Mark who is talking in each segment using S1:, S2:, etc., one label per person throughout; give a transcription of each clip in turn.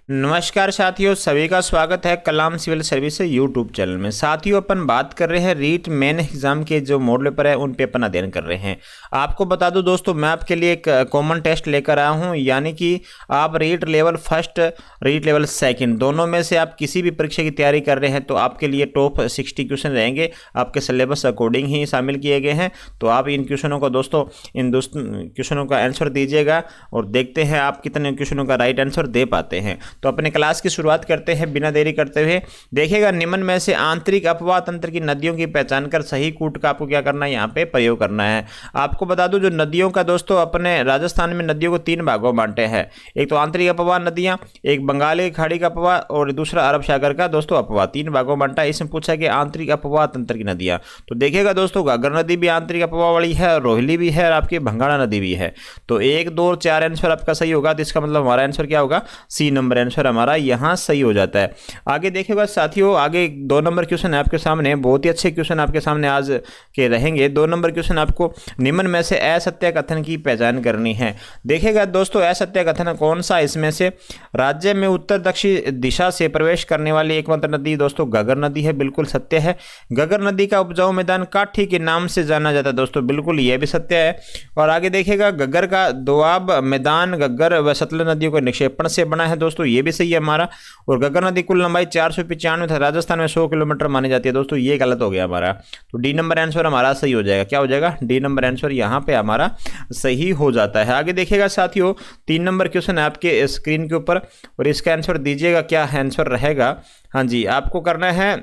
S1: नमस्कार साथियों, सभी का स्वागत है कलाम सिविल सर्विस यूट्यूब चैनल में। साथियों, अपन बात कर रहे हैं रीट मेन एग्जाम के जो मॉडल पेपर है उन पे अपन अध्ययन कर रहे हैं। आपको बता दूं दोस्तों, मैं आपके लिए एक कॉमन टेस्ट लेकर आया हूं, यानी कि आप REET level first, REET level second दोनों में से आप किसी भी परीक्षा की तैयारी कर रहे हैं तो आपके लिए टॉप 60 क्वेश्चन रहेंगे। आपके सिलेबस अकॉर्डिंग ही शामिल किए गए हैं। तो आप इन क्वेश्चनों को दोस्तों क्वेश्चनों का आंसर दीजिएगा और देखते हैं आप कितने क्वेश्चनों का राइट आंसर दे पाते हैं। तो अपने क्लास की शुरुआत करते हैं बिना देरी करते हुए। देखिएगा, निम्न में से आंतरिक अपवाह तंत्र की नदियों की पहचान कर सही कूट का आपको क्या करना है, यहाँ पे प्रयोग करना है। आपको बता दूं, जो नदियों का दोस्तों अपने राजस्थान में नदियों को 3 भागों में बांटे हैं। एक तो आंतरिक अपवाह नदियां, एक बंगाली खाड़ी का अपवाह और दूसरा अरब सागर का दोस्तों अपवाह। 3 भागों में बांटा है। इसमें पूछा कि आंतरिक अपवाह तंत्र की नदियां, तो देखिएगा दोस्तों, घाघर नदी भी आंतरिक अपवाह वाली है, रोहिली भी है और आपकी भंगाड़ा नदी भी है। तो 1, 2 और 4 आंसर आपका सही होगा। तो इसका मतलब हमारा आंसर क्या होगा, सी नंबर आंसर हमारा यहां सही हो जाता है। आगे देखिएगा साथियों, आगे 2 नंबर क्वेश्चन है आपके सामने। बहुत ही अच्छे क्वेश्चन आपके सामने आज के रहेंगे। 2 नंबर क्वेश्चन आपको निम्न में से असत्य कथन की पहचान करनी है। देखिएगा दोस्तों, असत्य कथन कौन सा, इसमें से राज्य में उत्तर दक्षिण दिशा से प्रवेश करने वाली एकमात्र नदी दोस्तों घग्गर नदी है, बिल्कुल सत्य है। घग्गर नदी का उपजाऊ मैदान काठी के नाम से जाना जाता है दोस्तों, बिल्कुल यह भी सत्य है। और आगे देखिएगा, घग्गर का दोआब मैदान घग्गर व सतलज नदियों के निक्षेपण से बना है दोस्तों, ये भी सही है हमारा। और घग्गर नदी कुल लंबाई 495 था, राजस्थान में 100 किलोमीटर मानी जाती है दोस्तों, ये गलत हो गया हमारा। तो डी नंबर आंसर हमारा सही हो जाएगा। क्या हो जाएगा, डी नंबर आंसर यहाँ पे हमारा सही हो जाता है। आगे देखिएगा साथियों, 3 नंबर क्वेश्चन है आपके स्क्रीन के ऊपर और इसका आंसर दीजिएगा, क्या आंसर रहेगा। हाँ जी, आपको करना है,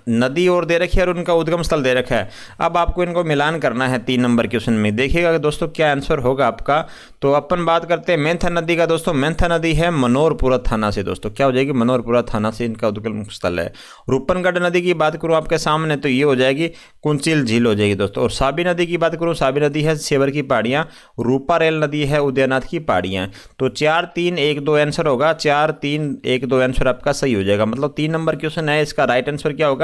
S1: नदी और दे रखी है और उनका उद्गम स्थल दे रखा है। अब आपको इनको मिलान करना है 3 नंबर क्वेश्चन में। देखिएगा दोस्तों क्या आंसर होगा आपका। तो अपन बात करते हैं मेंथा नदी का दोस्तों। मेंथा नदी है मनोरपुरा थाना से दोस्तों, क्या हो जाएगी, मनोरपुरा थाना से इनका उद्गम स्थल है। रूपनगढ़ नदी की बात करूं आपके सामने तो ये हो जाएगी कुंचिल झील हो जाएगी दोस्तों। और साबी नदी की बात करूं, साबी नदी है सेवर की पहाड़ियां। रूपा रेल नदी है उदयनाथ की पहाड़ियां। तो 4, 3, 1, 2 आंसर होगा। 4, 3, 1, 2 आंसर आपका सही हो जाएगा। मतलब 3 नंबर क्वेश्चन है, इसका राइट आंसर क्या होगा,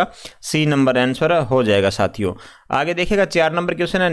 S1: सी नंबर आंसर हो जाएगा साथियों। आगे देखिएगा, 4 नंबर क्वेश्चन है,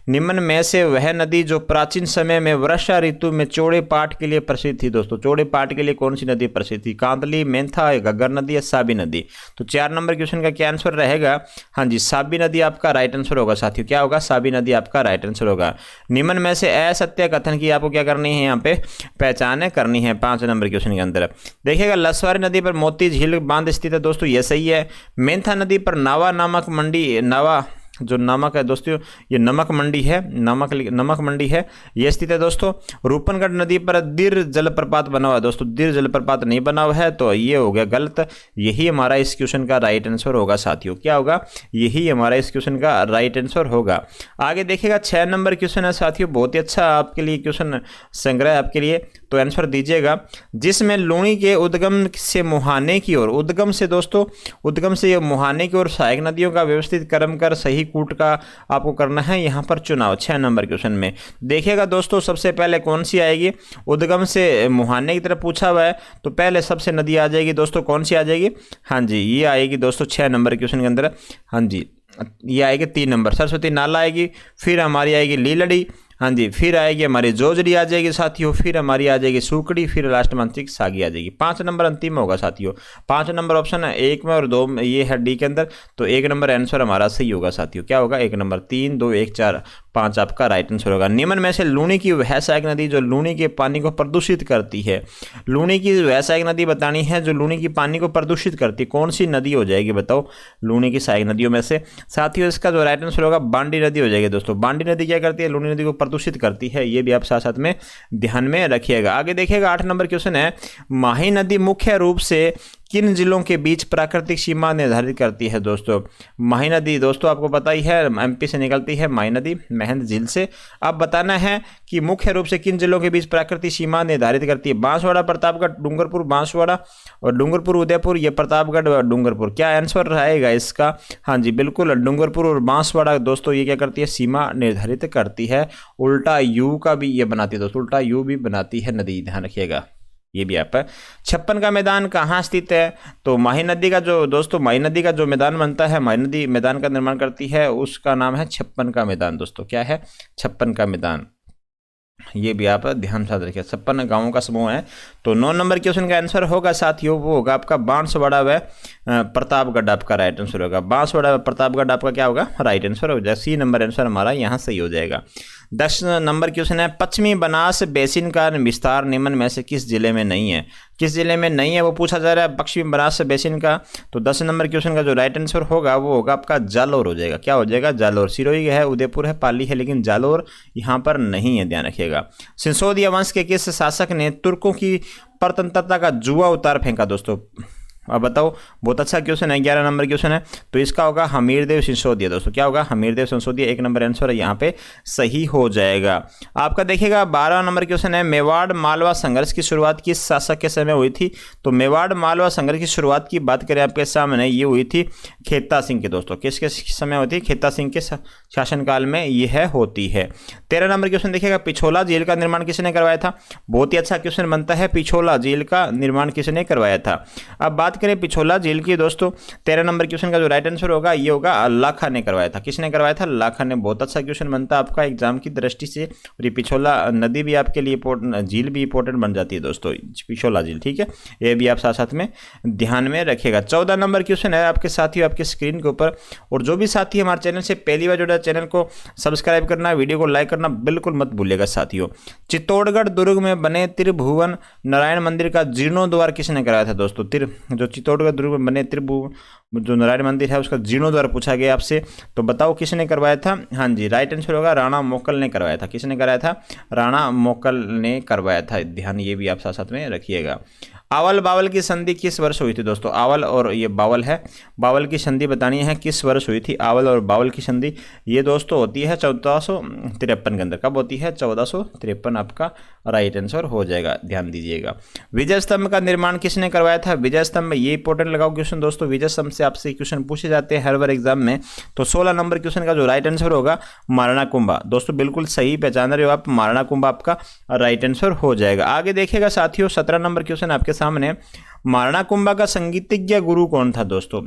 S1: निम्न में से वह नदी जो प्राचीन समय में वर्षा ऋतु में चौड़े पाट के लिए प्रसिद्ध थी दोस्तों। चौड़े पाट के लिए कौन सी नदी प्रसिद्ध थी, कांदली, मेंथा, घग्गर नदी या साबी नदी। तो 4 नंबर क्वेश्चन का क्या आंसर रहेगा, हाँ जी, साबी नदी आपका राइट आंसर होगा साथियों। क्या होगा, साबी नदी आपका राइट आंसर होगा। निम्न में से असत्य कथन की आपको क्या करनी है, यहाँ पे पहचान करनी है 5 नंबर क्वेश्चन के अंदर। देखिएगा, लसवारी नदी पर मोती झील बांध स्थित है दोस्तों, ये सही है। मेंथा नदी पर नावा नामक मंडी, नावा जो नमक है दोस्तों, ये नमक मंडी है, नमक मंडी है, ये स्थित है दोस्तों। रूपनगढ़ नदी पर दिर जलप्रपात बना हुआ है दोस्तों, दिर जलप्रपात नहीं बना हुआ है, तो ये हो गया गलत। यही हमारा इस क्वेश्चन का राइट आंसर होगा साथियों। क्या होगा, यही हमारा इस क्वेश्चन का राइट आंसर होगा। आगे देखिएगा, 6 नंबर क्वेश्चन है साथियों, बहुत ही अच्छा आपके लिए क्वेश्चन संग्रह है आपके लिए। तो आंसर दीजिएगा, जिसमें लूणी के उद्गम से मुहाने की ओर, उद्गम से दोस्तों, उद्गम से मुहाने की ओर सहायक नदियों का व्यवस्थित क्रम कर सही कूट का आपको करना है यहाँ पर चुनाव 6 नंबर क्वेश्चन में। देखिएगा दोस्तों, सबसे पहले कौन सी आएगी, उद्गम से मुहाने की तरफ पूछा हुआ है, तो पहले सबसे नदी आ जाएगी दोस्तों, कौन सी आ जाएगी, हाँ जी, ये आएगी दोस्तों 6 नंबर क्वेश्चन के अंदर। हाँ जी, ये आएगी 3 नंबर, सरस्वती नाला आएगी, फिर हमारी आएगी लीलड़ी, हाँ जी, फिर आएगी हमारी जोजड़ी आ जाएगी साथियों, फिर हमारी आ जाएगी सुकड़ी, फिर लास्ट मंथिक सागी आ जाएगी। 5 नंबर अंतिम होगा साथियों। 5 नंबर ऑप्शन है 1 में और 2 में, ये है डी के अंदर। तो 1 नंबर आंसर हमारा सही होगा साथियों। क्या होगा, 1 नंबर, 3, 2, 1, 4, 5 आपका राइट आंसर होगा। निम्न में से लूणी की वह सहायक नदी जो लूणी के पानी को प्रदूषित करती है, लूणी की वह सहायक नदी बतानी है जो लूणी की पानी को प्रदूषित करती है, कौन सी नदी हो जाएगी बताओ, लूणी की सहायक नदियों में से। साथियों, इसका जो राइट आंसर होगा बांडी नदी हो जाएगी दोस्तों। बांडी नदी क्या करती है, लूणी नदी को प्रदूषित करती है, ये भी आप साथ साथ में ध्यान में रखिएगा। आगे देखिएगा, 8 नंबर क्वेश्चन है, माही नदी मुख्य रूप से किन जिलों के बीच प्राकृतिक सीमा निर्धारित करती है दोस्तों। माही नदी दोस्तों आपको पता ही है, एमपी से निकलती है माही नदी, महेंद्र झील से। अब बताना है कि मुख्य रूप से किन जिलों के बीच प्राकृतिक सीमा निर्धारित करती है। बांसवाड़ा, प्रतापगढ़, डूंगरपुर, बांसवाड़ा और डूंगरपुर, उदयपुर, ये प्रतापगढ़ और डूंगरपुर। क्या आंसर रहेगा इसका, हाँ जी, बिल्कुल डूंगरपुर और बांसवाड़ा दोस्तों ये क्या करती है, सीमा निर्धारित करती है। उल्टा यू का भी ये बनाती है दोस्तों, उल्टा यू भी बनाती है नदी, ध्यान रखिएगा। ये भी आप 56 का मैदान कहाँ स्थित है, तो माही नदी का जो दोस्तों, माही नदी का जो मैदान बनता है, माही नदी मैदान का निर्माण करती है, उसका नाम है 56 का मैदान दोस्तों। क्या है, 56 का मैदान। ये भी आप ध्यान साथ रखिए। 56 गांवों का समूह है। तो 9 नंबर क्वेश्चन का आंसर होगा साथियों, वो होगा आपका बांसवाड़ा व प्रतापगढ़ आपका राइट आंसर होगा। बांसवाड़ा व प्रतापगढ़ आपका क्या होगा, राइट आंसर हो जाएगा। सी नंबर आंसर हमारा यहाँ सही हो जाएगा। 10 नंबर क्वेश्चन है, पश्चिमी बनास बेसिन का विस्तार निम्न में से किस जिले में नहीं है। किस जिले में नहीं है वो पूछा जा रहा है, पश्चिमी बनास बेसिन का। तो 10 नंबर क्वेश्चन का जो राइट आंसर होगा वो होगा आपका जालोर हो जाएगा। क्या हो जाएगा, जालोर। सिरोही है, उदयपुर है, पाली है, लेकिन जालोर यहाँ पर नहीं है, ध्यान रखिएगा। सिसोदिया वंश के किस शासक ने तुर्कों की परतंत्रता का जुआ उतार फेंका दोस्तों। अब बताओ, बहुत अच्छा क्वेश्चन है, 11 नंबर क्वेश्चन है। तो इसका होगा हमीरदेव सिसोदिया दोस्तों। क्या होगा, हमीरदेव सिसोदिया। 1 नंबर आंसर है यहाँ पे सही हो जाएगा। आपका देखिएगा 12 नंबर क्वेश्चन है, मेवाड़ मालवा संघर्ष की शुरुआत किस शासक के समय हुई थी। तो मेवाड़ मालवा संघर्ष की शुरुआत की बात करें आपके सामने, ये हुई थी खेता सिंह के दोस्तों। किसके समय होती है, खेता सिंह के शासनकाल में यह होती है। 13 नंबर क्वेश्चन देखिएगा, पिछोला झील का निर्माण किसने करवाया था। बहुत ही अच्छा क्वेश्चन बनता है, पिछोला झील का निर्माण किसने करवाया था। अब बात करें पिछोला झील की दोस्तों, 13 नंबर क्वेश्चन का जो राइट आंसर होगा ये होगा लाखा ने करवाया था। किसने करवाया था, लाखा ने। बहुत अच्छा क्वेश्चन बनता है आपका एग्जाम की दृष्टि से। और ये पिछोला नदी भी आपके लिए झील भी इंपॉर्टेंट बन जाती है दोस्तों, पिछोला झील, ठीक है। ये भी आप साथ साथ में ध्यान में रखिएगा। 14 नंबर क्वेश्चन है आपके साथियों आपके स्क्रीन के ऊपर। और जो भी साथी हमारे चैनल से पहली बार जुड़ा, चैनल को सब्सक्राइब करना, वीडियो को लाइक करना बिल्कुल मत भूलिएगा साथियों। चित्तौड़गढ़ दुर्ग में बने त्रिभुवन नारायण मंदिर का जीर्णोद्वार किसने कराया था दोस्तों। जो चित्तौड़गढ़ दुर्ग में बने त्रिभुवन जो नारायण मंदिर है उसका जीर्णोद्वार पूछा गया आपसे, तो बताओ किसने करवाया था। हाँ जी, राइट आंसर होगा राणा मोकल ने करवाया था। किसने कराया था, राणा मोकल ने करवाया था। ध्यान ये भी आप साथ साथ में रखिएगा। आवल बावल की संधि किस वर्ष हुई थी दोस्तों। आवल और ये बावल है, बावल की संधि बतानी है किस वर्ष हुई थी। आवल और बावल की संधि ये दोस्तों होती है 1453 के अंदर। कब होती है, 1453 आपका राइट आंसर हो जाएगा, ध्यान दीजिएगा। विजय स्तंभ का निर्माण किसने करवाया था। विजय स्तंभ, ये इंपॉर्टेंट लगाओ क्वेश्चन दोस्तों, विजय स्तंभ से आपसे क्वेश्चन पूछे जाते हैं हर बार एग्जाम में। तो 16 नंबर क्वेश्चन का जो राइट आंसर होगा महाराणा कुंभा दोस्तों, बिल्कुल सही पहचान रहे हो आप, महाराणा कुंभा आपका राइट आंसर हो जाएगा। आगे देखिएगा साथियों 17 नंबर क्वेश्चन आपके सामने, महाराणा कुंभा का संगीतज्ञ गुरु कौन था दोस्तों।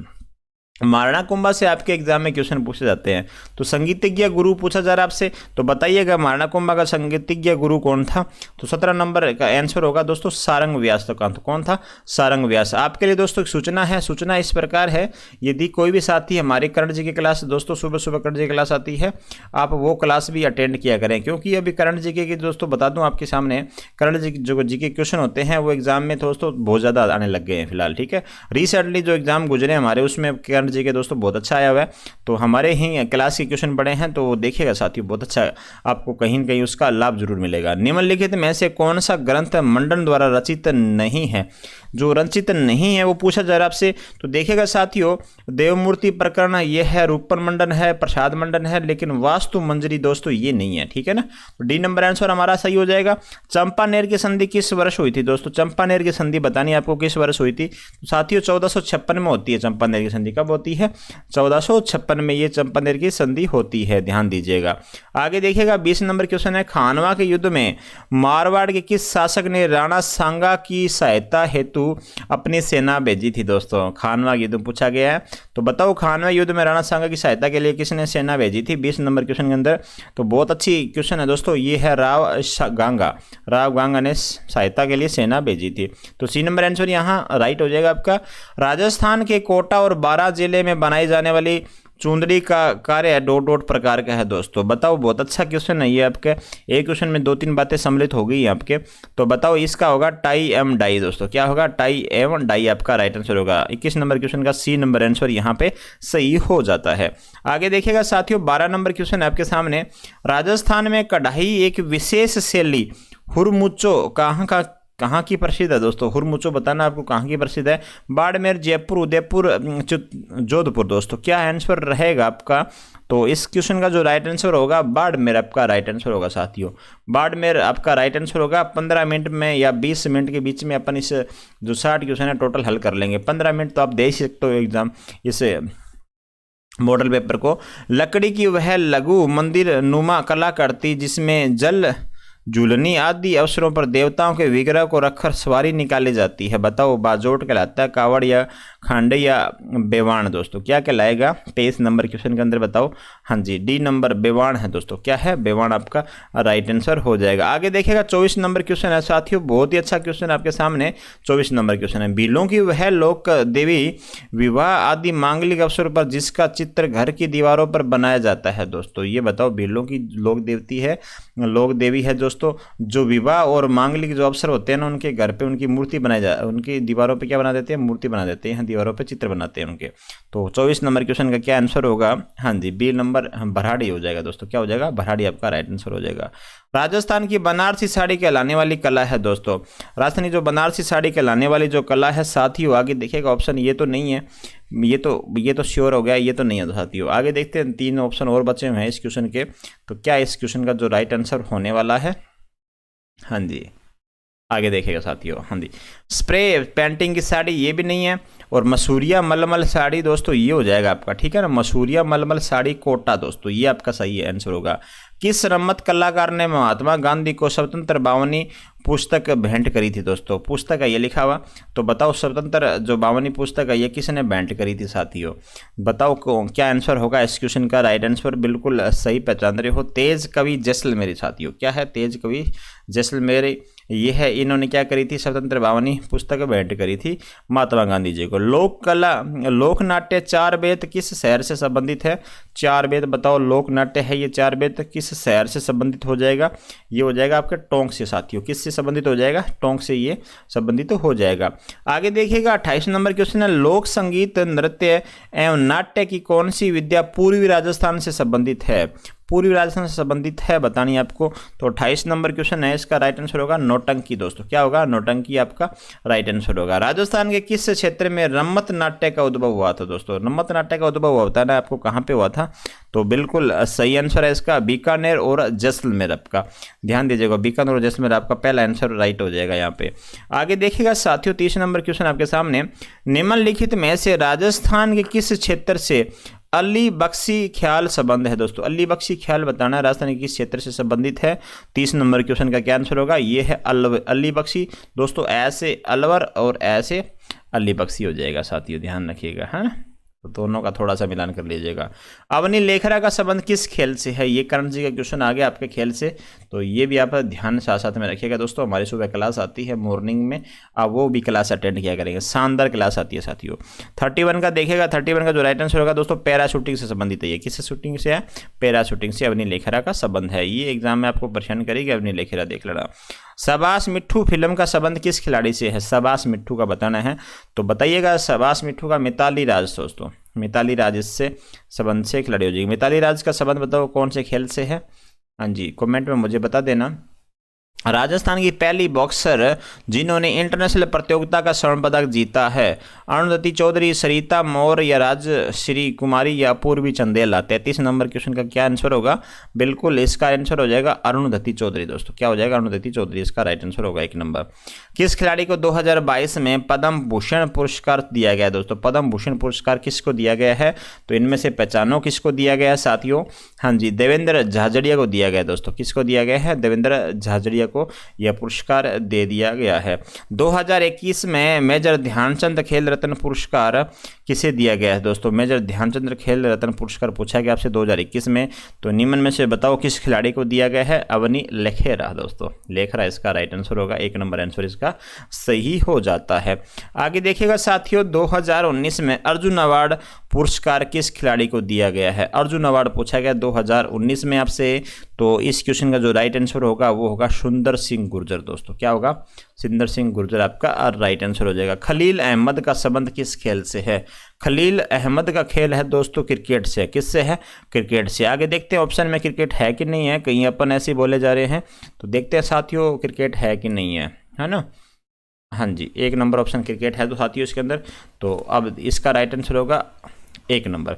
S1: महाराणा कुंभा से आपके एग्जाम में क्वेश्चन पूछे जाते हैं। तो संगीतज्ञ गुरु पूछा जा रहा है आपसे, तो बताइएगा महाराणा कुंभा का संगीतज्ञ गुरु कौन था। तो 17 नंबर का आंसर होगा दोस्तों सारंग व्यास। तो कौन था, सारंग व्यास। आपके लिए दोस्तों एक सूचना है, सूचना इस प्रकार है, यदि कोई भी साथी हमारे कर्ण जी की क्लास दोस्तों सुबह सुबह कर्ण जी की क्लास आती है, आप वो क्लास भी अटेंड किया करें। क्योंकि अभी कर्ण जी के दोस्तों बता दूं आपके सामने, कर्ण जी जो जी के क्वेश्चन होते हैं वो एग्जाम में दोस्तों बहुत ज़्यादा आने लग गए हैं फिलहाल, ठीक है। रिसेंटली जो एग्जाम गुजरे हमारे उसमें जी के दोस्तों बहुत अच्छा आया हुआ है। तो हमारे ही क्लास के क्वेश्चन पढ़े हैं तो देखिएगा साथियों, बहुत अच्छा आपको कहीं न कहीं उसका लाभ जरूर मिलेगा। निम्नलिखित में से कौन सा ग्रंथ मंडन द्वारा रचित नहीं है। जो रचित नहीं है वो पूछा जा रहा है आपसे। तो देखिएगा साथियों, देवमूर्ति प्रकरण ये है, रूपन मंडन है, प्रसाद मंडन है, लेकिन वास्तु मंजरी दोस्तों ये नहीं है, ठीक है ना। तो डी नंबर आंसर हमारा सही हो जाएगा। चंपानेर की संधि किस वर्ष हुई थी दोस्तों। चंपानेर की संधि बतानी आपको किस वर्ष हुई थी। तो साथियों 1456 में होती है चंपानेर की संधि। कब होती है, 1456 में ये चंपानेर की संधि होती है, ध्यान दीजिएगा। आगे देखिएगा 20 नंबर क्वेश्चन है, खानवा के युद्ध में मारवाड़ के किस शासक ने राणा सांगा की सहायता हेतु अपनी सेना भेजी थी दोस्तों। खानवा युद्ध पूछा गया है, तो बताओ खानवा युद्ध में राणा सांगा की सहायता के लिए किसने सेना भेजी थी 20 नंबर क्वेश्चन के अंदर। तो बहुत अच्छी क्वेश्चन है दोस्तों, ये है राव गांगा ने सहायता के लिए सेना भेजी थी। तो सी नंबर आंसर यहाँ राइट हो जाएगा आपका। राजस्थान के कोटा और बारां जिले में बनाई जाने वाली चुंदड़ी का कार्य डॉट प्रकार का है दोस्तों। बताओ, बहुत अच्छा क्वेश्चन है ये आपके। एक क्वेश्चन में 2-3 बातें सम्मिलित हो गई आपके। तो बताओ इसका होगा टाई एम डाई दोस्तों। क्या होगा, टाई एम डाई आपका राइट आंसर होगा। 21 नंबर क्वेश्चन का सी नंबर आंसर यहाँ पे सही हो जाता है। आगे देखिएगा साथियों 12 नंबर क्वेश्चन है आपके सामने, राजस्थान में कढ़ाई एक विशेष शैली हुरमुचो कहाँ की प्रसिद्ध है दोस्तों। हुरमुचो बताना आपको कहाँ की प्रसिद्ध है। बाड़मेर, जयपुर, उदयपुर, जोधपुर दोस्तों। क्या आंसर रहेगा आपका। तो इस क्वेश्चन का जो राइट आंसर होगा बाड़मेर आपका राइट आंसर होगा साथियों। बाड़मेर आपका राइट आंसर होगा। 15 मिनट में या 20 मिनट के बीच में अपन इस जो 60 क्वेश्चन है टोटल हल कर लेंगे। 15 मिनट तो आप दे ही सकते हो एग्जाम इस मॉडल पेपर को। लकड़ी की वह लघु मंदिर नुमा कलाकृति जिसमें जल झूलनी आदि अवसरों पर देवताओं के विग्रह को रखकर सवारी निकाली जाती है। बताओ, बाजोट कहलाता है, कावड़ या खंड या बेवाण दोस्तों क्या कहलाएगा 23 नंबर क्वेश्चन के अंदर बताओ। हाँ जी, डी नंबर बेवाण है दोस्तों, क्या है बेवाण आपका राइट आंसर हो जाएगा। आगे देखिएगा 24 नंबर क्वेश्चन है साथियों, बहुत ही अच्छा क्वेश्चन आपके सामने 24 नंबर क्वेश्चन है। भीलों की वह लोक देवी विवाह आदि मांगलिक अवसर पर जिसका चित्र घर की दीवारों पर बनाया जाता है दोस्तों, ये बताओ भीलों की लोक देवती है, लोक देवी है दोस्तों, जो विवाह और मांगलिक जो अवसर होते हैं ना उनके घर पे उनकी मूर्ति बनाई जा, उनकी दीवारों पे क्या बना देते हैं, मूर्ति बना देते हैं, दीवारों पे चित्र बनाते हैं उनके। तो 24 नंबर क्वेश्चन का क्या आंसर होगा, हाँ जी बी नंबर भराड़ी हो जाएगा दोस्तों, क्या हो जाएगा भराड़ी आपका राइट आंसर हो जाएगा। राजस्थान की बनारसी साड़ी कहलाने वाली कला है दोस्तों, राजस्थान की जो बनारसी साड़ी कहलाने वाली जो कला है साथियों, आगे देखिएगा ऑप्शन ये तो नहीं है, ये तो श्योर हो गया, ये तो नहीं है साथियों। आगे देखते हैं 3 ऑप्शन और बचे हुए हैं इस क्वेश्चन के, तो क्या इस क्वेश्चन का जो राइट आंसर होने वाला है, हाँ जी आगे देखेगा साथियों, हाँ जी स्प्रे पेंटिंग की साड़ी ये भी नहीं है, और मसूरिया मलमल साड़ी दोस्तों ये हो जाएगा आपका, ठीक है ना, मसूरिया मलमल साड़ी कोटा दोस्तों ये आपका सही आंसर होगा। किस रमत कलाकार ने महात्मा गांधी को स्वतंत्र बावनी पुस्तक भेंट करी थी दोस्तों, पुस्तक है ये लिखा हुआ, तो बताओ स्वतंत्र जो बावनी पुस्तक है ये किसने भेंट करी थी साथियों, बताओ क्या आंसर होगा इस क्वेश्चन का राइट आंसर, बिल्कुल सही पहचान रहे हो, तेज कवि जैसलमेरी साथियों, क्या है तेज कवि जैसलमेरी, ये है, इन्होंने क्या करी थी स्वतंत्र बावनी पुस्तक भेंट करी थी महात्मा गांधी जी को। लोक कला लोक नाट्य 4 वेद किस शहर से संबंधित है, 4 वेद बताओ लोक नाट्य है ये 4 वेद किस शहर से संबंधित हो जाएगा, ये हो जाएगा आपके टोंक से साथियों, किससे संबंधित हो जाएगा टोंक से ये संबंधित हो जाएगा। आगे देखिएगा 28 नंबर क्वेश्चन है, लोक संगीत नृत्य एवं नाट्य की कौन सी विद्या पूर्वी राजस्थान से संबंधित है, पूर्वी राजस्थान से संबंधित है बतानी है आपको, तो 28 नंबर क्वेश्चन है इसका राइट आंसर होगा नौटंकी दोस्तों, क्या होगा नौटंकी आपका राइट आंसर होगा। राजस्थान के किस क्षेत्र में रम्मत नाट्य का उद्भव हुआ था दोस्तों, रम्मत नाट्य का उद्भव होता है ना आपको कहाँ पे हुआ था, तो बिल्कुल सही आंसर है इसका बीकानेर और जैसलमेर आपका, ध्यान दीजिएगा बीकानेर और जैसलमेर आपका पहला आंसर राइट हो जाएगा यहाँ पे। आगे देखिएगा साथियों 30 नंबर क्वेश्चन आपके सामने, निम्नलिखित में से राजस्थान के किस क्षेत्र से अली बख्शी ख्याल संबंध है दोस्तों, अली बख्शी ख्याल बताना है राजस्थान के किस क्षेत्र से संबंधित है, 30 नंबर क्वेश्चन का क्या आंसर होगा, ये है अली बख्शी दोस्तों, ऐसे अलवर और ऐसे अली बख्शी हो जाएगा साथियों, ध्यान रखिएगा है ना, तो दोनों का थोड़ा सा मिलान कर लीजिएगा। अवनी लेखरा का संबंध किस खेल से है, ये करण जी का क्वेश्चन आ गया आपके खेल से, तो ये भी आप ध्यान साथ साथ में रखिएगा दोस्तों, हमारी सुबह क्लास आती है मॉर्निंग में, आप वो भी क्लास अटेंड किया करेंगे, शानदार क्लास आती है साथियों। 31 का देखिएगा, 31 का जो राइट आंसर होगा दोस्तों पैराशूटिंग से संबंधित है, ये किस शूटिंग से है, पैराशूटिंग से अवनी लेखरा का संबंध है, ये एग्जाम में आपको परेशान करेगी अवनी लेखरा देख लेना। शाबाश मिट्ठू फिल्म का संबंध किस खिलाड़ी से है, शाबाश मिट्ठू का बताना है, तो बताइएगा शाबाश मिट्ठू का मिताली राज दोस्तों, मिताली राज इससे संबंध से खिलाड़ी हो जाएगी, मिताली राज का संबंध बताओ कौन से खेल से है, हाँ जी कमेंट में मुझे बता देना। राजस्थान की पहली बॉक्सर जिन्होंने इंटरनेशनल प्रतियोगिता का स्वर्ण पदक जीता है, अरुंधति चौधरी, सरिता मौर्य या राजश्री कुमारी या पूर्वी चंदेला, 33 नंबर क्वेश्चन का क्या आंसर होगा, बिल्कुल इसका आंसर हो जाएगा अरुंधति चौधरी दोस्तों, क्या हो जाएगा अरुंधति चौधरी इसका राइट आंसर होगा 1 नंबर। किस खिलाड़ी को 2022 में पद्म भूषण पुरस्कार दिया गया दोस्तों, पद्म भूषण पुरस्कार किसको दिया गया है, तो इनमें से पहचानो किसको दिया गया है साथियों, हाँ जी देवेंद्र झाझड़िया को दिया गया दोस्तों, किसको दिया गया है देवेंद्र झाझड़िया को यह पुरस्कार दे दिया गया है। 2021 में मेजर ध्यानचंद खेल रत्न पुरस्कार किसे दिया गया है दोस्तों, मेजर ध्यानचंद खेल रत्न पुरस्कार पूछा गया आपसे 2021 में, तो निम्न में से बताओ किस खिलाड़ी को दिया गया है, अवनी लेखेरा दोस्तों, लेखेरा इसका राइट आंसर होगा, 1 नंबर आंसर इसका सही हो जाता है। आगे देखिएगा साथियों 2019 में अर्जुन अवार्ड पुरस्कार किस खिलाड़ी को दिया गया है, अर्जुन अवार्ड पूछा गया 2019 में आपसे, तो इस क्वेश्चन का जो राइट आंसर होगा वो होगा सुंदर सिंह गुर्जर दोस्तों, क्या होगा सुंदर सिंह गुर्जर आपका राइट आंसर हो जाएगा। खलील अहमद का संबंध किस खेल से है, खलील अहमद का खेल है दोस्तों क्रिकेट से, किससे है क्रिकेट से। आगे देखते हैं ऑप्शन में क्रिकेट है कि नहीं है, कहीं अपन ऐसे बोले जा रहे हैं, तो देखते हैं साथियों क्रिकेट है कि नहीं है ना, हाँ जी 1 नंबर ऑप्शन क्रिकेट है तो साथियों इसके अंदर, तो अब इसका राइट आंसर होगा 1 नंबर।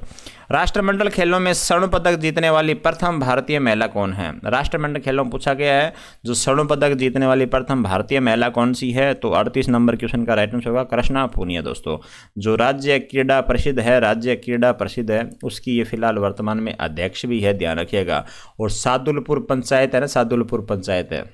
S1: राष्ट्रमंडल खेलों में स्वर्ण पदक जीतने वाली प्रथम भारतीय महिला कौन है, राष्ट्रमंडल खेलों में पूछा गया है जो स्वर्ण पदक जीतने वाली प्रथम भारतीय महिला कौन सी है, तो 38 नंबर क्वेश्चन का राइट आंसर होगा कृष्णा पूनिया दोस्तों, जो राज्य क्रीड़ा प्रसिद्ध है, राज्य क्रीड़ा प्रसिद्ध है उसकी ये फिलहाल वर्तमान में अध्यक्ष भी है, ध्यान रखिएगा। और सादुलपुर पंचायत है ना, सादुलपुर पंचायत है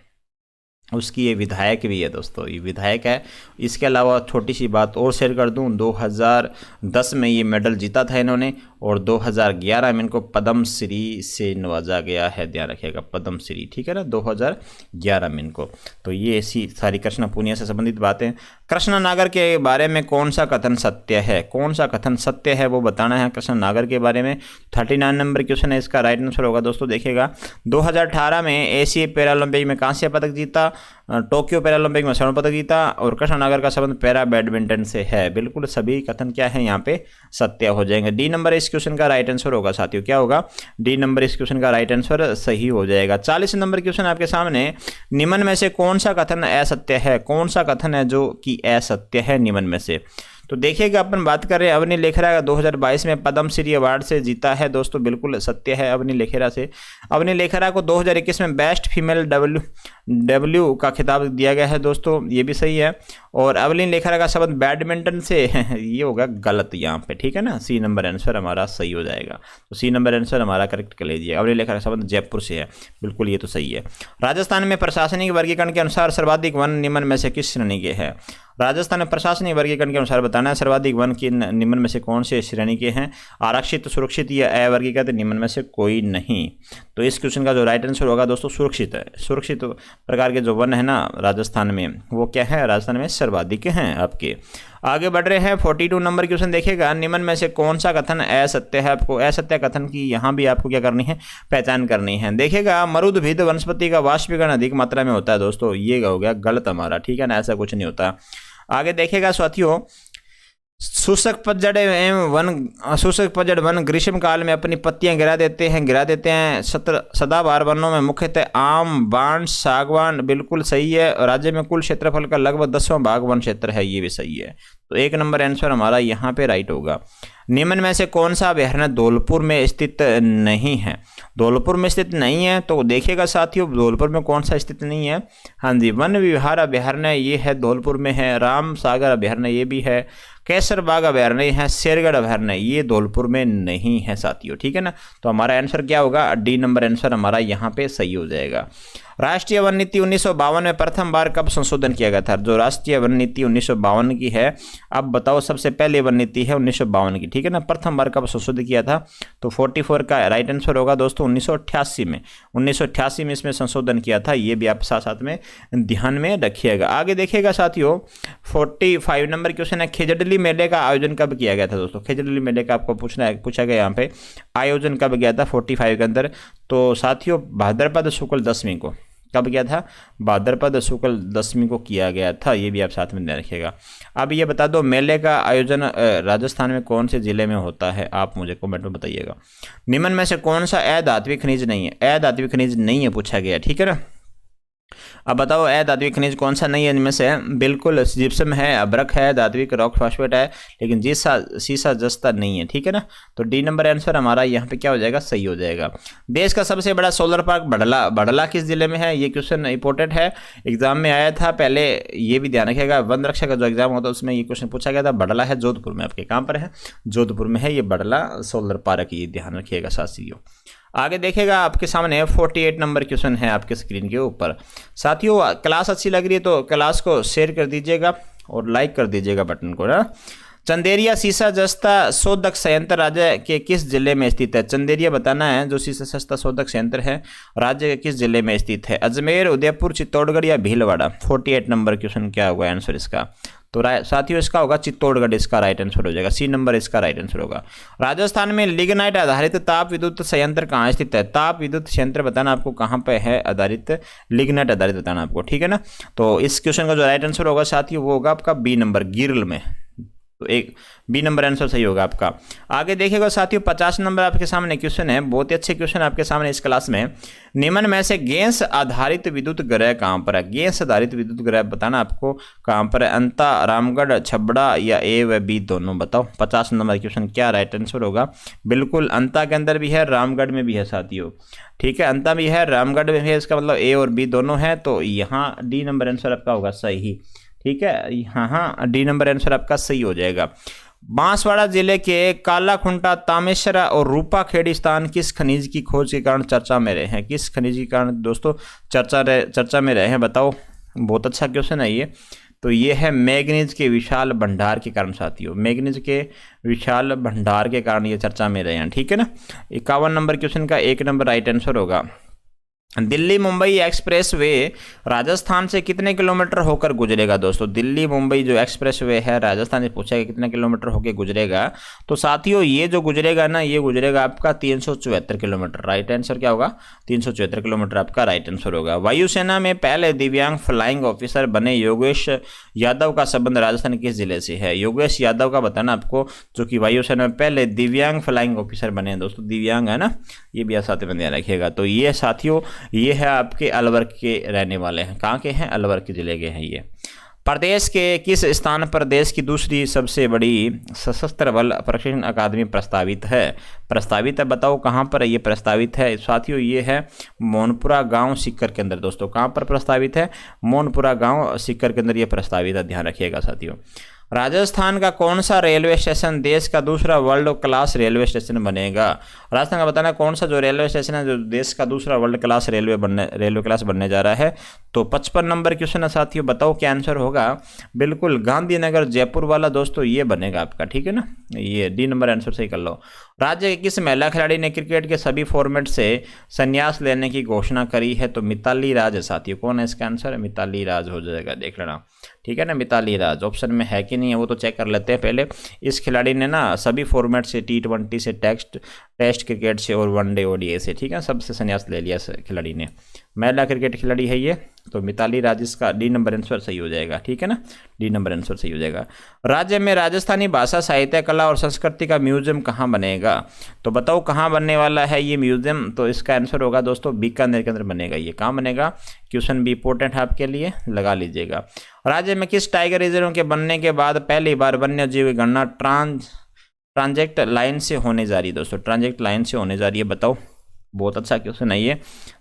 S1: उसकी ये विधायक भी है दोस्तों, ये विधायक है। इसके अलावा छोटी सी बात और शेयर कर दूं, 2010 में ये मेडल जीता था इन्होंने, और 2011 में इनको पद्म श्री से नवाजा गया है, ध्यान रखिएगा, पद्म श्री, ठीक है ना, 2011 में इनको। तो ये ऐसी सारी कृष्णा पूनिया से संबंधित बातें। कृष्णा नागर के बारे में कौन सा कथन सत्य है, कौन सा कथन सत्य है वो बताना है कृष्णा नागर के बारे में। 39 नंबर क्वेश्चन है, इसका राइट आंसर होगा दोस्तों, देखिएगा 2018 में एशियाई पैरालंपिक में कांस्य पदक जीता, टोक्यो पैरालंपिक में स्वर्ण पदक जीता, और कृष्णा नागर का संबंध पैरा बैडमिंटन से है। बिल्कुल सभी कथन क्या है यहाँ पे सत्य हो जाएंगे। डी नंबर इस क्वेश्चन का राइट आंसर होगा साथियों, क्या होगा, डी नंबर इस क्वेश्चन का राइट आंसर सही हो जाएगा। 40 नंबर क्वेश्चन आपके सामने, निम्न में से कौन सा कथन असत्य है, कौन सा कथन है जो कि असत्य है निम्न में से। तो देखिएगा, अपन बात कर रहे हैं अवनी लेखरा का 2022 में पद्म श्री अवार्ड से जीता है दोस्तों, बिल्कुल सत्य है अवनी लेखरा से। अवनी लेखरा को 2021 में बेस्ट फीमेल डब्ल्यू का खिताब दिया गया है दोस्तों, ये भी सही है। और अवनी लेखरा का संबंध बैडमिंटन से ये होगा गलत यहाँ पे, ठीक है ना, सी नंबर आंसर हमारा सही हो जाएगा। तो सी नंबर आंसर हमारा करेक्ट कर लीजिए, अवनी लेखरा का संबंध जयपुर से है, बिल्कुल ये तो सही है। राजस्थान में प्रशासनिक वर्गीकरण के अनुसार सर्वाधिक वन निम्न में से किस श्रेणी के हैं। राजस्थान में प्रशासनिक वर्गीकरण के अनुसार बताना है सर्वाधिक वन की निम्न में से कौन से श्रेणी के हैं। आरक्षित, सुरक्षित या अवर्गीकृत, निम्न में से कोई नहीं। तो इस क्वेश्चन का जो राइट आंसर होगा दोस्तों सुरक्षित है। सुरक्षित प्रकार के जो वन है ना राजस्थान में, वो क्या है, राजस्थान में सर्वाधिक हैं आपके। आगे बढ़ रहे हैं, 42 नंबर क्वेश्चन देखिएगा, निम्न में से कौन सा कथन असत्य है। आपको असत्य कथन की यहाँ भी आपको क्या करनी है, पहचान करनी है। देखिएगा, मरुदभिद वनस्पति का वाष्पीकरण अधिक मात्रा में होता है दोस्तों, ये हो गया गलत हमारा, ठीक है ना, ऐसा कुछ नहीं होता। आगे देखिएगा साथियों, शुष्क पतझड़ वन ग्रीष्म काल में अपनी पत्तियां गिरा देते हैं। सदाबहार वनों में मुख्यतः आम, बांस, सागवान, बिल्कुल सही है। राज्य में कुल क्षेत्रफल का लगभग 10वां भाग वन क्षेत्र है, ये भी सही है। तो एक नंबर आंसर हमारा यहाँ पे राइट होगा। निम्न में से कौन सा अभयारण्य धौलपुर में स्थित नहीं है। धौलपुर में स्थित नहीं है, तो देखिएगा साथियों धौलपुर में कौन सा स्थित नहीं है। हाँ जी, वन विहार अभयारण्य ये है धौलपुर में है, राम सागर अभयारण्य ये भी है, केसर बाग अभयारण्य है, शेरगढ़ अभयारण्य ये धौलपुर में नहीं है साथियों, ठीक है ना। तो हमारा आंसर क्या होगा, डी नंबर आंसर हमारा यहाँ पे सही हो जाएगा। राष्ट्रीय वन नीति 1952 में प्रथम बार कब संशोधन किया गया था। जो राष्ट्रीय वन नीति 1952 की है, अब बताओ सबसे पहले वन नीति है 1952 की, ठीक है ना, प्रथम बार कब संशोधित किया था। तो 44 का राइट आंसर होगा दोस्तों 1988 में। 1988 में इसमें संशोधन किया था, ये भी आप साथ साथ में ध्यान में रखिएगा। आगे देखिएगा साथियों, 45 नंबर क्वेश्चन है, खेजड़ली मेले का आयोजन कब किया गया था दोस्तों। खेजड़ली मेले का आपको पूछा गया यहाँ पे आयोजन कब किया था 45 के अंदर। तो साथियों भाद्रपद शुक्ल दशमी को, कब किया था, भाद्रपद शुक्ल दशमी को किया गया था, ये भी आप साथ में ध्यान रखिएगा। अब ये बता दो मेले का आयोजन राजस्थान में कौन से जिले में होता है, आप मुझे कमेंट में बताइएगा। निम्न में से कौन सा अधात्विक खनिज नहीं है। अधात्विक खनिज नहीं है पूछा गया, ठीक है ना। अब बताओ अधात्विक खनिज कौन सा नहीं है इनमें से। बिल्कुल जिप्सम है, अभ्रक है, धात्विक रॉक फॉस्फेट है, लेकिन सीसा जस्ता नहीं है, ठीक है ना। तो डी नंबर आंसर हमारा यहाँ पे क्या हो जाएगा, सही हो जाएगा। देश का सबसे बड़ा सोलर पार्क बड़ला किस जिले में है। ये क्वेश्चन इंपॉर्टेंट है, एग्जाम में आया था पहले, ये भी ध्यान रखिएगा। वन रक्षा का जो एग्जाम होता है उसमें ये क्वेश्चन पूछा गया था। बड़ला है जोधपुर में, आपके कहाँ पर है, जोधपुर में है ये बड़ला सोलर पार्क, ये ध्यान रखिएगा साथियों। आगे देखेगा आपके सामने 48 नंबर क्वेश्चन है आपके स्क्रीन के ऊपर। साथियों क्लास अच्छी लग रही है तो क्लास को शेयर कर दीजिएगा और लाइक कर दीजिएगा बटन को ना। चंदेरिया सीसा जस्ता शोधक संयंत्र राज्य के किस जिले में स्थित है। चंदेरिया बताना है जो सीसा जस्ता शोधक संयंत्र है राज्य के किस जिले में स्थित है। अजमेर, उदयपुर, चित्तौड़गढ़ या भीलवाड़ा। 48 नंबर क्वेश्चन क्या होगा आंसर इसका। तो साथियों इसका होगा चित्तौड़गढ़, इसका राइट आंसर हो जाएगा। सी नंबर इसका राइट आंसर होगा। राजस्थान में लिग्नाइट आधारित ताप विद्युत संयंत्र कहाँ स्थित है। ताप विद्युत संयंत्र बताना आपको कहाँ पे है आधारित, लिग्नाइट आधारित बताना आपको, ठीक है ना। तो इस क्वेश्चन का जो राइट आंसर होगा साथियों वो होगा आपका बी नंबर, गिरल में। तो एक बी नंबर आंसर सही होगा आपका। आगे देखिएगा साथियों 50 नंबर आपके सामने क्वेश्चन है, बहुत ही अच्छे क्वेश्चन आपके सामने इस क्लास में। निम्न में से गैस आधारित विद्युत ग्रह कहाँ पर है। गैस आधारित विद्युत ग्रह बताना आपको कहाँ पर है। अंता, रामगढ़, छबड़ा या ए व बी दोनों बताओ। 50 नंबर क्वेश्चन क्या राइट आंसर होगा। बिल्कुल अंता के अंदर भी है, रामगढ़ में भी है साथियों, ठीक है। अंता भी है, रामगढ़ में भी है, इसका मतलब ए और बी दोनों है। तो यहाँ डी नंबर आंसर आपका होगा सही, ठीक है। हाँ डी नंबर आंसर आपका सही हो जाएगा। बांसवाड़ा जिले के कालाखुंटा, तामेश्वरा और रूपाखेड़ी स्थान किस खनिज की खोज के कारण चर्चा में रहे हैं। किस खनिज के कारण दोस्तों चर्चा में रहे हैं बताओ। बहुत अच्छा क्वेश्चन है ये। तो ये है मैग्नीज के विशाल भंडार के कारण साथियों, मैग्नीज के विशाल भंडार के कारण ये चर्चा में रहे हैं, ठीक है ना। 51 नंबर क्वेश्चन का 1 नंबर राइट आंसर होगा। दिल्ली मुंबई एक्सप्रेस वे राजस्थान से कितने किलोमीटर होकर गुजरेगा दोस्तों? दिल्ली मुंबई जो एक्सप्रेस वे है राजस्थान से पूछा है कितने किलोमीटर होकर गुजरेगा। तो साथियों ये जो गुजरेगा ना, ये गुजरेगा आपका 374 किलोमीटर। राइट आंसर क्या होगा? 374 किलोमीटर आपका राइट आंसर होगा। वायुसेना में पहले दिव्यांग फ्लाइंग ऑफिसर बने योगेश यादव का संबंध राजस्थान किस जिले से है? योगेश यादव का बताना आपको, जो कि वायुसेना में पहले दिव्यांग फ्लाइंग ऑफिसर बने हैं दोस्तों, दिव्यांग है ना, ये भी साथ में ध्यान रखिएगा। तो ये साथियों ये है आपके अलवर के रहने वाले हैं। कहाँ के हैं? अलवर के जिले के हैं ये। प्रदेश के किस स्थान पर देश की दूसरी सबसे बड़ी सशस्त्र बल प्रशिक्षण अकादमी प्रस्तावित है? प्रस्तावित है, बताओ कहाँ पर ये प्रस्तावित है साथियों? ये है मोनपुरा गांव सीकर के अंदर दोस्तों। कहाँ पर प्रस्तावित है? मोनपुरा गांव सीकर के अंदर ये प्रस्तावित है, ध्यान रखिएगा साथियों। राजस्थान का कौन सा रेलवे स्टेशन देश का दूसरा वर्ल्ड क्लास रेलवे स्टेशन बनेगा? राजस्थान का बताना कौन सा जो रेलवे स्टेशन है जो देश का दूसरा वर्ल्ड क्लास रेलवे क्लास बनने जा रहा है। तो 55 नंबर क्वेश्चन है साथियों, बताओ क्या आंसर होगा? बिल्कुल गांधीनगर जयपुर वाला दोस्तों ये बनेगा आपका, ठीक है ना। ये डी नंबर आंसर सही कर लो। राज्य के किस महिला खिलाड़ी ने क्रिकेट के सभी फॉर्मेट से संन्यास लेने की घोषणा करी है? तो मिताली राज है साथियों। कौन है इसका आंसर? मिताली राज हो जाएगा, देख लेना, ठीक है ना। मिताली राज ऑप्शन में है कि नहीं है वो तो चेक कर लेते हैं पहले। इस खिलाड़ी ने ना सभी फॉर्मेट से, T20 से, टेस्ट क्रिकेट से और वनडे ODI से, ठीक है, सबसे संन्यास ले लिया खिलाड़ी ने। महिला क्रिकेट खिलाड़ी है ये, तो मिताली राज इसका डी नंबर आंसर सही हो जाएगा, ठीक है ना, डी नंबर आंसर सही हो जाएगा। राज्य में राजस्थानी भाषा साहित्य कला और संस्कृति का म्यूजियम कहाँ बनेगा? तो बताओ कहाँ बनने वाला है ये म्यूजियम? तो इसका आंसर होगा दोस्तों बीकानेर के अंदर बनेगा। ये कहाँ बनेगा? क्वेश्चन भी इंपॉर्टेंट है आपके लिए, लगा लीजिएगा। राज्य में किस टाइगर रिजर्व के बनने के बाद पहली बार वन्य जीव गणना ट्रांजेक्ट लाइन से होने जा रही है दोस्तों? ट्रांजेक्ट लाइन से होने जा रही है, बताओ। बहुत अच्छा क्वेश्चन है ये।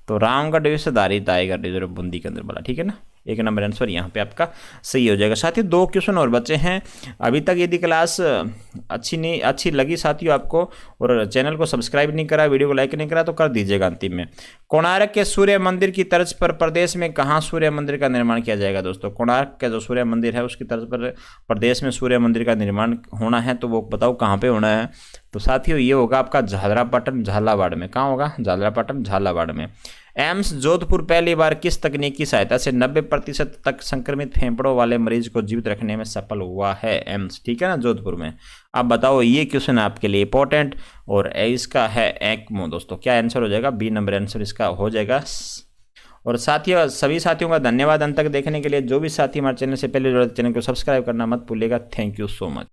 S1: तो रामगढ़ विषधारी टाइगर रिजर्व बूंदी के अंदर बोला, ठीक है ना। 1 नंबर आंसर यहाँ पे आपका सही हो जाएगा। साथियों 2 क्वेश्चन और बचे हैं अभी तक। यदि क्लास अच्छी लगी साथियों आपको और चैनल को सब्सक्राइब नहीं करा, वीडियो को लाइक नहीं करा, तो कर दीजिएगा अंतिम में। कोणार्क के सूर्य मंदिर की तर्ज पर प्रदेश में कहाँ सूर्य मंदिर का निर्माण किया जाएगा दोस्तों? कोणार्क का जो सूर्य मंदिर है उसकी तर्ज पर प्रदेश में सूर्य मंदिर का निर्माण होना है, तो वो बताओ कहाँ पे होना है? तो साथियों ये होगा आपका झालरापाटन झालावाड़ में। कहाँ होगा? झालरापाटन झालावाड़ में। एम्स जोधपुर पहली बार किस तकनीक की सहायता से 90% तक संक्रमित फेफड़ों वाले मरीज को जीवित रखने में सफल हुआ है? एम्स, ठीक है ना, जोधपुर में। अब बताओ, ये क्वेश्चन आपके लिए इंपॉर्टेंट, और इसका है एक्मो दोस्तों। क्या आंसर हो जाएगा? बी नंबर आंसर इसका हो जाएगा। और साथियों सभी साथियों का धन्यवाद अंत तक देखने के लिए। जो भी साथी हमारे चैनल से पहले जुड़े चैनल को सब्सक्राइब करना मत भूलिएगा। Thank you so much.